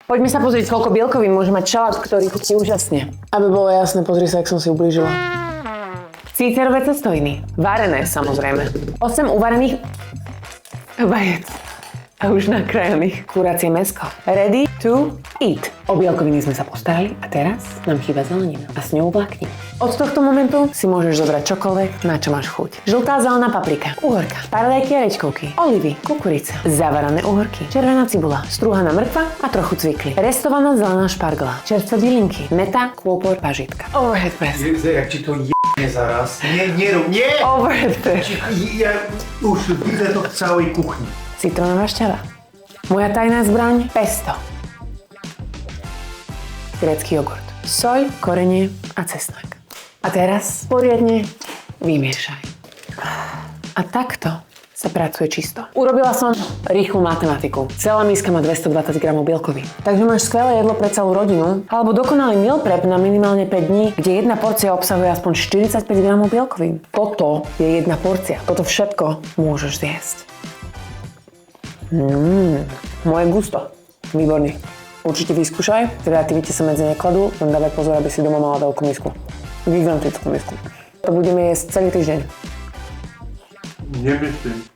Poďme sa pozrieť, koľko bielkovín môže mať šalát, ktorý chutí úžasne. Aby bolo jasné, pozri sa, jak som si ublížila. Cícerové cestoviny. Varené, samozrejme. 8 uvarených vajec. A už nakrájaných kuracie mäsko. Ready to eat. O bielkoviny sme sa postarali a teraz nám chýba zelenina. A s ňou vlákni. Od tohto momentu si môžeš zobrať čokoľvek, na čo máš chuť. Žltá zelená paprika, uhorka, paradajky a rečkovky, olivy, kukurica, zavarané uhorky, červená cibula, strúhaná mrkva a trochu cvikly, restovaná zelená špargla, čerstvé bylinky, meta, kôpor, pažitka. Overhead press. Jak ti to je zaraz. Nie! Overhead press. Ja už vidím to v celej kuchni. Citrónová šťava. Moja tajná zbraň, pesto. Grécky jogurt. Soľ, korenie a cesnak. A teraz poriadne vymiešaj. A takto sa pracuje čisto. Urobila som rýchlu matematiku. Celá miska má 220 gramov bielkovín. Takže máš skvelé jedlo pre celú rodinu, alebo dokonalý meal prep na minimálne 5 dní, kde jedna porcia obsahuje aspoň 45 gramov bielkovín. Toto je jedna porcia. Toto všetko môžeš zjesť. Moje gusto. Výborný. Určite vyskúšaj. Kreativite sa medzi nekladú, len dávaj pozor, aby si doma mala veľkú misku. Gigantickú misku. To budeme jesť celý týždeň. Nemyslím.